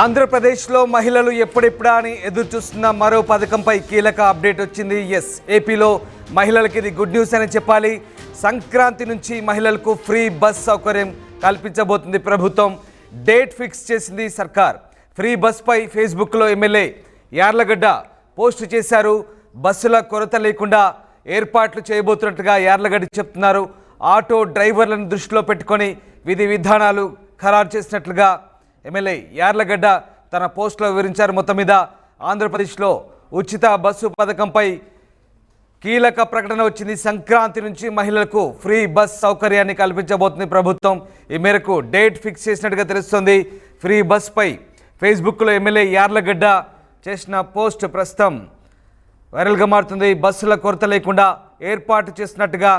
ఆంధ్రప్రదేశ్లో మహిళలు ఎప్పుడెప్పుడా అని ఎదురు చూస్తున్న మరో పథకంపై కీలక అప్డేట్ వచ్చింది. ఏపీలో మహిళలకి ఇది గుడ్ న్యూస్ అని చెప్పాలి. సంక్రాంతి నుంచి మహిళలకు ఫ్రీ బస్ సౌకర్యం కల్పించబోతుంది ప్రభుత్వం. డేట్ ఫిక్స్ చేసింది సర్కార్. ఫ్రీ బస్పై ఫేస్బుక్లో ఎమ్మెల్యే యార్లగడ్డ పోస్టు చేశారు. బస్సుల కొరత లేకుండా ఏర్పాట్లు చేయబోతున్నట్టుగా యార్లగడ్డ చెప్తున్నారు. ఆటో డ్రైవర్లను దృష్టిలో పెట్టుకొని విధి విధానాలు ఖరారు చేసినట్లుగా ఎమ్మెల్యే యార్లగడ్డ తన పోస్టులో వివరించారు. మొత్తం మీద ఆంధ్రప్రదేశ్లో ఉచిత బస్సు పథకంపై కీలక ప్రకటన వచ్చింది. సంక్రాంతి నుంచి మహిళలకు ఫ్రీ బస్ సౌకర్యాన్ని కల్పించబోతుంది ప్రభుత్వం. ఈ మేరకు డేట్ ఫిక్స్ చేసినట్టుగా తెలుస్తుంది. ఫ్రీ బస్పై ఫేస్బుక్లో ఎమ్మెల్యే యార్లగడ్డ చేసిన పోస్ట్ ప్రస్తుతం వైరల్గా మారుతుంది. బస్సుల కొరత లేకుండా ఏర్పాటు చేసినట్టుగా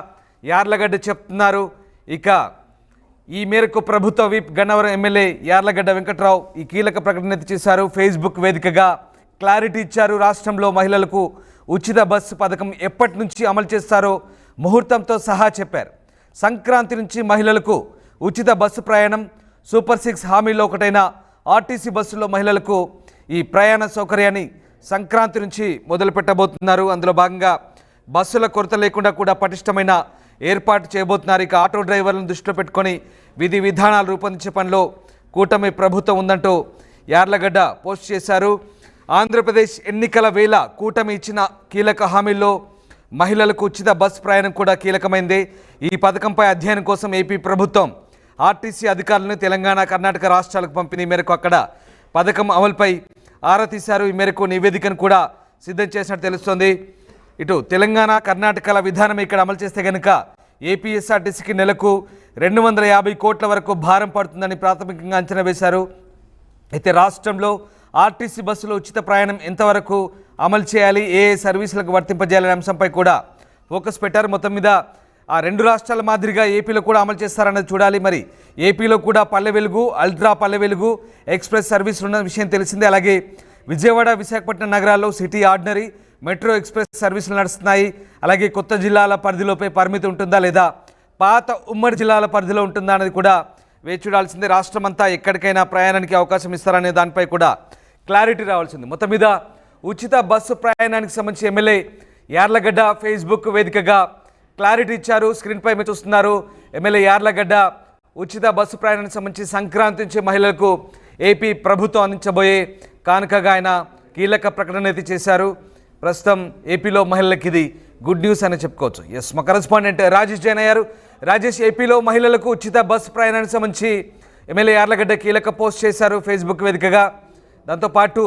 యార్లగడ్డ చెప్తున్నారు. ఇక ఈ మేరకు ప్రభుత్వ విప్ గన్నవరం ఎమ్మెల్యే యార్లగడ్డ వెంకట్రావు ఈ కీలక ప్రకటన చేశారు. ఫేస్బుక్ వేదికగా క్లారిటీ ఇచ్చారు. రాష్ట్రంలో మహిళలకు ఉచిత బస్సు పథకం ఎప్పటి నుంచి అమలు చేస్తారో ముహూర్తంతో సహా చెప్పారు. సంక్రాంతి నుంచి మహిళలకు ఉచిత బస్సు ప్రయాణం. సూపర్ 6 హామీలో ఒకటైన ఆర్టీసీ బస్సులో మహిళలకు ఈ ప్రయాణ సౌకర్యాన్ని సంక్రాంతి నుంచి మొదలు పెట్టబోతున్నారు. అందులో భాగంగా బస్సుల కొరత లేకుండా కూడా పటిష్టమైన ఏర్పాటు చేయబోతున్నారు. ఇక ఆటో డ్రైవర్లను దృష్టిలో పెట్టుకొని విధి విధానాలు రూపొందించే పనిలో కూటమి ప్రభుత్వం ఉందంటూ యార్లగడ్డ పోస్ట్ చేశారు. ఆంధ్రప్రదేశ్ ఎన్నికల వేళ కూటమి ఇచ్చిన కీలక హామీల్లో మహిళలకు ఉచిత బస్ ప్రయాణం కూడా కీలకమైంది. ఈ పథకంపై అధ్యయనం కోసం ఏపీ ప్రభుత్వం ఆర్టీసీ అధికారులను తెలంగాణ, కర్ణాటక రాష్ట్రాలకు పంపిణీ మేరకు అక్కడ పథకం అమలుపై ఆరా తీశారు. ఈ మేరకు నివేదికను కూడా సిద్ధం చేసినట్టు తెలుస్తోంది. ఇటు తెలంగాణ, కర్ణాటకల విధానం ఇక్కడ అమలు చేస్తే కనుక ఏపీఎస్ఆర్టీసీకి నెలకు 250 కోట్ల వరకు భారం పడుతుందని ప్రాథమికంగా అంచనా వేశారు. అయితే రాష్ట్రంలో ఆర్టీసీ బస్సులో ఉచిత ప్రయాణం ఎంతవరకు అమలు చేయాలి, ఏ సర్వీసులకు వర్తింపజేయాలనే అంశంపై కూడా ఫోకస్ పెట్టారు. మొత్తం మీద ఆ రెండు రాష్ట్రాల మాదిరిగా ఏపీలో కూడా అమలు చేస్తారన్నది చూడాలి. మరి ఏపీలో కూడా పల్లె వెలుగు, అల్ట్రా పల్లె వెలుగు ఎక్స్ప్రెస్ సర్వీసులు ఉన్న విషయం తెలిసిందే. అలాగే విజయవాడ, విశాఖపట్నం నగరాల్లో సిటీ ఆర్డినరీ, మెట్రో ఎక్స్ప్రెస్ సర్వీసులు నడుస్తున్నాయి. అలాగే కొత్త జిల్లాల పరిధిలోపై పరిమితి ఉంటుందా లేదా పాత ఉమ్మడి జిల్లాల పరిధిలో ఉంటుందా అనేది కూడా వేచి చూడాల్సిందే. రాష్ట్రం అంతా ఎక్కడికైనా ప్రయాణానికి అవకాశం ఇస్తారనే దానిపై కూడా క్లారిటీ రావాల్సింది. మొత్తం మీద ఉచిత బస్సు ప్రయాణానికి సంబంధించి ఎమ్మెల్యే యార్లగడ్డ ఫేస్బుక్ వేదికగా క్లారిటీ ఇచ్చారు. స్క్రీన్పై మీరు చూస్తున్నారు. ఎమ్మెల్యే యార్లగడ్డ ఉచిత బస్సు ప్రయాణానికి సంబంధించి సంక్రాంతి నుంచి మహిళలకు ఏపీ ప్రభుత్వం అందించబోయే కానుకగా ఆయన కీలక ప్రకటన అయితే చేశారు. ప్రస్తుతం ఏపీలో మహిళలకు ఇది గుడ్ న్యూస్ అని చెప్పుకోవచ్చు. మా కరెస్పాండెంట్ రాజేష్ జైన్ అయ్యారు. రాజేష్, ఏపీలో మహిళలకు ఉచిత బస్సు ప్రయాణానికి సంబంధించి ఎమ్మెల్యే యార్లగడ్డ కీలక పోస్ట్ చేశారు ఫేస్బుక్ వేదికగా. దాంతోపాటు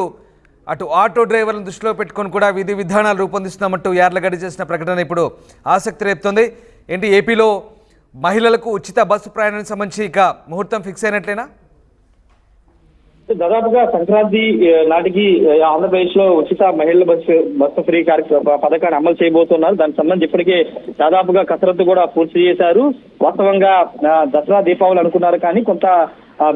అటు ఆటో డ్రైవర్లను దృష్టిలో పెట్టుకొని కూడా విధి విధానాలు రూపొందిస్తున్నామంటూ యార్లగడ్డ చేసిన ప్రకటన ఇప్పుడు ఆసక్తి రేపుతోంది. ఏంటి, ఏపీలో మహిళలకు ఉచిత బస్సు ప్రయాణానికి సంబంధించి ఇక ముహూర్తం ఫిక్స్ అయినట్లేనా? దాదాపుగా సంక్రాంతి నాటికి ఆంధ్రప్రదేశ్ లో ఉచిత మహిళల బస్సు ఫ్రీ పథకాన్ని అమలు చేయబోతున్నారు. దానికి సంబంధించి ఇప్పటికే దాదాపుగా కసరత్తు కూడా పూర్తి చేశారు. వాస్తవంగా దసరా, దీపావళి అనుకున్నారు, కానీ కొంత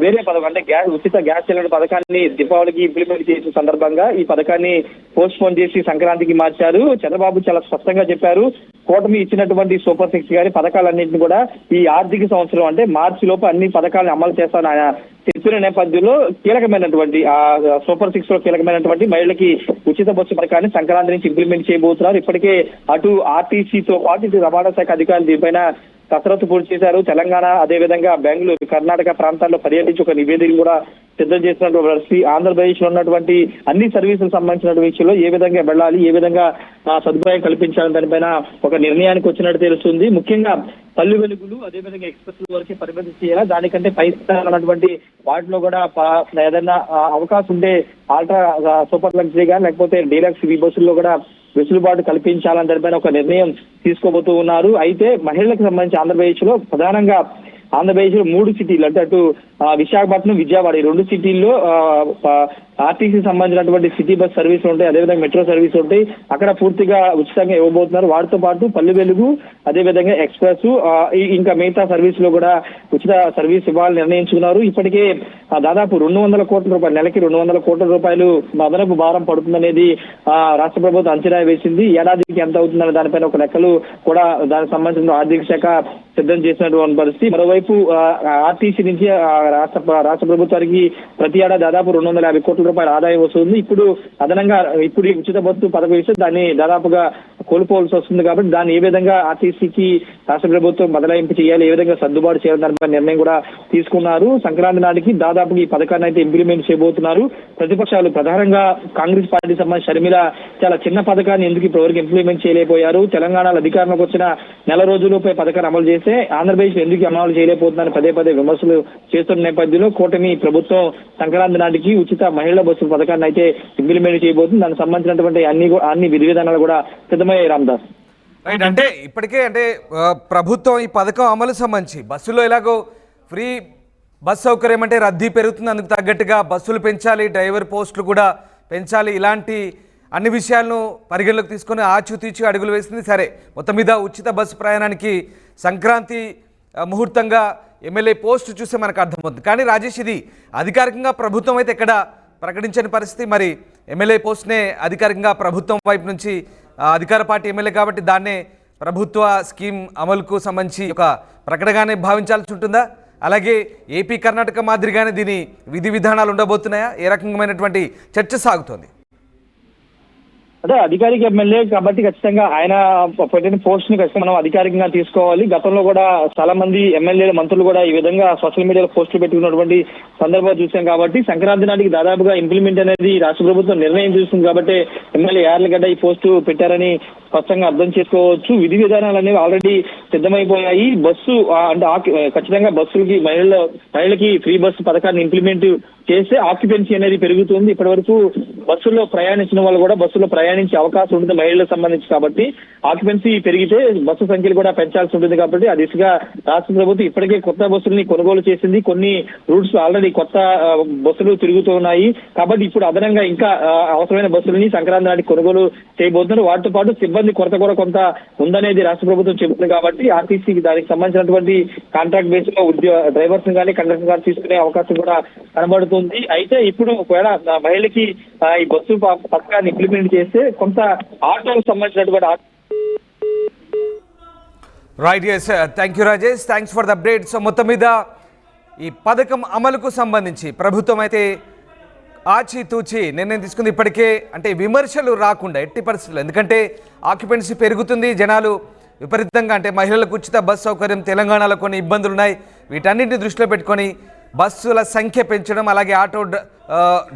వేరే పథకం అంటే ఉచిత గ్యాస్ సిలిండర్ పథకాన్ని దీపావళికి ఇంప్లిమెంట్ చేసిన సందర్భంగా ఈ పథకాన్ని పోస్ట్ పోన్ చేసి సంక్రాంతికి మార్చారు. చంద్రబాబు చాలా స్పష్టంగా చెప్పారు, కూటమి ఇచ్చినటువంటి సూపర్ 6 గారి పథకాలన్నింటినీ కూడా ఈ ఆర్థిక సంవత్సరం అంటే మార్చి లోపు అన్ని పథకాలను అమలు చేస్తానని ఆయన చెప్పిన నేపథ్యంలో కీలకమైనటువంటి సూపర్ 6 లో కీలకమైనటువంటి మహిళలకి ఉచిత బస్సు పథకాన్ని సంక్రాంతి నుంచి ఇంప్లిమెంట్ చేయబోతున్నారు. ఇప్పటికే అటు ఆర్టీసీతో పాటు ఇటు రవాణా శాఖ అధికారులు దీనిపైన కసరత్తు పూర్తి చేశారు. తెలంగాణ, అదేవిధంగా బెంగళూరు, కర్ణాటక ప్రాంతాల్లో పర్యటించి ఒక నివేదిక కూడా సిద్ధం చేసినటువంటి పరిస్థితి. ఆంధ్రప్రదేశ్ లో ఉన్నటువంటి అన్ని సర్వీసులకు సంబంధించిన విషయంలో ఏ విధంగా వెళ్ళాలి, ఏ విధంగా సదుపాయం కల్పించాలని దానిపైన ఒక నిర్ణయానికి వచ్చినట్టు తెలుస్తుంది. ముఖ్యంగా పల్లె వెలుగులు, అదేవిధంగా ఎక్స్ప్రెస్ వరకు పరిమితి చేయాలా, దానికంటే పై స్థాయినటువంటి వాటిలో కూడా ఏదైనా అవకాశం ఉంటే ఆల్ట్రా సూపర్ లగ్జరీ గా లేకపోతే డీలక్స్ ఈ బస్సుల్లో కూడా వెసులుబాటు కల్పించాలని దానిపైన ఒక నిర్ణయం తీసుకోబోతూ ఉన్నారు. అయితే మహిళలకు సంబంధించి ఆంధ్రప్రదేశ్ లో ప్రధానంగా ఆంధ్రప్రదేశ్ లో 3 సిటీలు అంటే అటు విశాఖపట్నం, విజయవాడ ఈ 2 సిటీల్లో ఆర్టీసీ సంబంధించినటువంటి సిటీ బస్ సర్వీసులు ఉంటాయి, అదేవిధంగా మెట్రో సర్వీస్ ఉంటాయి. అక్కడ పూర్తిగా ఉచితంగా ఇవ్వబోతున్నారు. వాటితో పాటు పల్లె వెలుగు, అదేవిధంగా ఎక్స్ప్రెస్ ఇంకా మిగతా సర్వీస్ లో కూడా ఉచిత సర్వీస్ ఇవ్వాలని నిర్ణయించుకున్నారు. ఇప్పటికే దాదాపు 200 కోట్ల రూపాయలు, నెలకి 200 కోట్ల రూపాయలు అదనపు భారం పడుతుందనేది రాష్ట్ర ప్రభుత్వం అంచనా వేసింది. ఏడాదికి ఎంత అవుతుందనే దానిపైన ఒక లెక్కలు కూడా దానికి సంబంధించిన ఆర్థిక శాఖ సిద్ధం చేసినటువంటి పరిస్థితి. మరోవైపు మరోవైపు ఆర్టీసీ నుంచి రాష్ట్ర ప్రభుత్వానికి ప్రతి ఏడా దాదాపు 250 కోట్ల రూపాయల ఆదాయం వస్తుంది. ఇప్పుడు అదనంగా ఇప్పుడు ఈ ఉచిత బస్సు పథకం ఇస్తే దాన్ని దాదాపుగా కోల్పోవాల్సి వస్తుంది. కాబట్టి దాన్ని ఏ విధంగా ఆర్టీసీకి రాష్ట్ర ప్రభుత్వం బదలాయింపు చేయాలి, ఏ విధంగా సర్దుబాటు చేయాలి దానిపై నిర్ణయం కూడా తీసుకున్నారు. సంక్రాంతి నాటికి దాదాపు ఈ పథకాన్ని అయితే ఇంప్లిమెంట్ చేయబోతున్నారు. ప్రతిపక్షాలు ప్రధానంగా కాంగ్రెస్ పార్టీ సంబంధించి షర్మిల చాలా చిన్న పథకాన్ని ఎందుకు ఇప్పటివరకు ఇంప్లిమెంట్ చేయలేకపోయారు, తెలంగాణలో అధికారంలోకి వచ్చిన నెల రోజులపై పథకాన్ని అమలు చేస్తే ఆంధ్రప్రదేశ్ ఎందుకు అమలు చేయలేకపోతుందని పదే విమర్శలు చేస్తున్న నేపథ్యంలో కూటమి ప్రభుత్వం సంక్రాంతి నాటికి ఉచిత మహిళా బస్సుల పథకాన్ని అయితే ఇంప్లిమెంట్ చేయబోతుంది. దానికి సంబంధించినటువంటి అన్ని విధి విధానాలు కూడా సిద్ధమయ్యాయి. రామదాస్ రైట్, అంటే ఇప్పటికే అంటే ప్రభుత్వం ఈ పథకం అమలు సంబంధించి బస్సులో ఎలాగో ఫ్రీ బస్ సౌకర్యం అంటే రద్దీ పెరుగుతుంది, అందుకు తగ్గట్టుగా బస్సులు పెంచాలి, డ్రైవర్ పోస్టులు కూడా పెంచాలి, ఇలాంటి అన్ని విషయాలను పరిగణలోకి తీసుకొని ఆచితూచి అడుగులు వేసింది. సరే, మొత్తం మీద ఉచిత బస్సు ప్రయాణానికి సంక్రాంతి ముహూర్తంగా ఎమ్మెల్యే పోస్టు చూస్తే మనకు అర్థమవుతుంది. కానీ రాజేష్, ఇది అధికారికంగా ప్రభుత్వం అయితే ఎక్కడ ప్రకటించని పరిస్థితి. మరి ఎమ్మెల్యే పోస్ట్నే అధికారికంగా ప్రభుత్వం వైపు నుంచి అధికార పార్టీ ఎమ్మెల్యే కాబట్టి దాన్నే ప్రభుత్వ స్కీమ్ అమలుకు సంబంధించి ఒక ప్రకటనగానే భావించాల్సి ఉంటుందా? అలాగే ఏపీ కర్ణాటక మాదిరిగానే దీని విధి విధానాలు ఉండబోతున్నాయా? ఏ రకమైనటువంటి చర్చ సాగుతోంది? అంటే అధికారిక ఎమ్మెల్యే కాబట్టి ఖచ్చితంగా ఆయన పెట్టిన పోస్ట్ ని ఖచ్చితంగా మనం అధికారికంగా తీసుకోవాలి. గతంలో కూడా చాలా మంది ఎమ్మెల్యేలు మంత్రులు కూడా ఈ విధంగా సోషల్ మీడియాలో పోస్టులు పెట్టుకున్నటువంటి సందర్భాలు చూసాం. కాబట్టి సంక్రాంతి నాటికి దాదాపుగా ఇంప్లిమెంట్ అనేది రాష్ట్ర ప్రభుత్వం నిర్ణయం తీసుకుంది కాబట్టి ఎమ్మెల్యే యార్లగడ్డ ఈ పోస్టు పెట్టారని స్పష్టంగా అర్థం చేసుకోవచ్చు. విధి విధానాలు అనేవి ఆల్రెడీ సిద్ధమైపోయాయి. బస్సు అంటే ఖచ్చితంగా బస్సులకి మహిళలకి ఫ్రీ బస్సు పథకాన్ని ఇంప్లిమెంట్ చేస్తే ఆక్యుపెన్సీ అనేది పెరుగుతుంది. ఇప్పటి వరకు బస్సుల్లో ప్రయాణించిన వాళ్ళు కూడా బస్సులో ప్రయాణించే అవకాశం ఉంటుంది మహిళలకు సంబంధించి. కాబట్టి ఆక్యుపెన్సీ పెరిగితే బస్సు సంఖ్యలు కూడా పెంచాల్సి ఉంటుంది. కాబట్టి ఆ దిశగా రాష్ట్ర ప్రభుత్వం ఇప్పటికే కొత్త బస్సుల్ని కొనుగోలు చేసింది. కొన్ని రూట్స్ ఆల్రెడీ కొత్త బస్సులు తిరుగుతూ ఉన్నాయి. కాబట్టి ఇప్పుడు అదనంగా ఇంకా అవసరమైన బస్సులని సంక్రాంతి నాటికి కొనుగోలు చేయబోతున్నారు. వాటితో పాటు సిబ్బంది కొరత కూడా కొంత ఉందనేది రాష్ట్ర ప్రభుత్వం చెబుతుంది. కాబట్టి ఆర్టీసీకి దానికి సంబంధించినటువంటి కాంట్రాక్ట్ బేస్ లో డ్రైవర్స్ కానీ కండక్టర్ కానీ తీసుకునే అవకాశం కూడా కనబడుతుంది. అయితే ఇప్పుడు ఒకవేళ మహిళకి ఈ బస్సు పథకాన్ని ఇంప్లిమెంట్ చేస్తే కొంత ఆటోకు సంబంధించినటువంటి right, yes, thank you Rajesh, thanks for the update. So మొత్తం మీద ఈ పథకం అమలుకు సంబంధించి ప్రభుత్వం అయితే ఆచితూచి నిర్ణయం తీసుకుంది. ఇప్పటికే అంటే విమర్శలు రాకుండా ఎట్టి పరిస్థితులు, ఎందుకంటే ఆక్యుపెన్సీ పెరుగుతుంది, జనాలు విపరీతంగా అంటే మహిళలకు ఉచిత బస్సు సౌకర్యం తెలంగాణలో కొన్ని ఇబ్బందులు ఉన్నాయి. వీటన్నింటిని దృష్టిలో పెట్టుకొని బస్సుల సంఖ్య పెంచడం, అలాగే ఆటో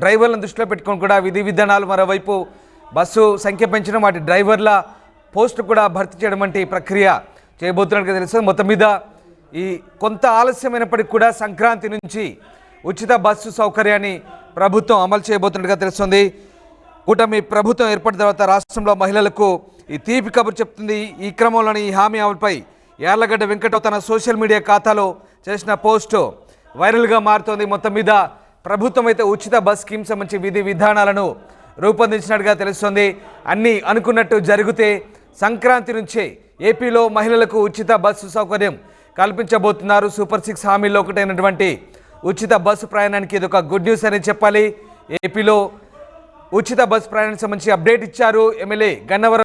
డ్రైవర్లను దృష్టిలో పెట్టుకొని కూడా విధి విధానాలు, మరోవైపు బస్సు సంఖ్య పెంచడం, వాటి డ్రైవర్ల పోస్టు కూడా భర్తీ చేయడం వంటి ప్రక్రియ చేయబోతున్నట్టుగా తెలుస్తుంది. మొత్తం మీద ఈ కొంత ఆలస్యమైనప్పటికీ కూడా సంక్రాంతి నుంచి ఉచిత బస్సు సౌకర్యాన్ని ప్రభుత్వం అమలు చేయబోతున్నట్టుగా తెలుస్తుంది. కూటమి ప్రభుత్వం ఏర్పడిన తర్వాత రాష్ట్రంలో మహిళలకు ఈ తీపి కబురు చెప్తుంది. ఈ క్రమంలోని ఈ హామీ అమలుపై యార్లగడ్డ వెంకటరావు తన సోషల్ మీడియా ఖాతాలో చేసిన పోస్టు వైరల్గా మారుతోంది. మొత్తం మీద ప్రభుత్వం అయితే ఉచిత బస్ స్కీమ్ సంబంధించి విధి విధానాలను రూపొందించినట్టుగా తెలుస్తుంది. అన్నీ అనుకున్నట్టు జరిగితే సంక్రాంతి నుంచే ఏపీలో మహిళలకు ఉచిత బస్సు సౌకర్యం కల్పించబోతున్నారు. సూపర్ 6 హామీల్లో ఒకటైనటువంటి ఉచిత బస్సు ప్రయాణానికి ఇది ఒక గుడ్ న్యూస్ అని చెప్పాలి. ఏపీలో ఉచిత బస్సు ప్రయాణానికి సంబంధించి అప్డేట్ ఇచ్చారు ఎమ్మెల్యే గన్నవరం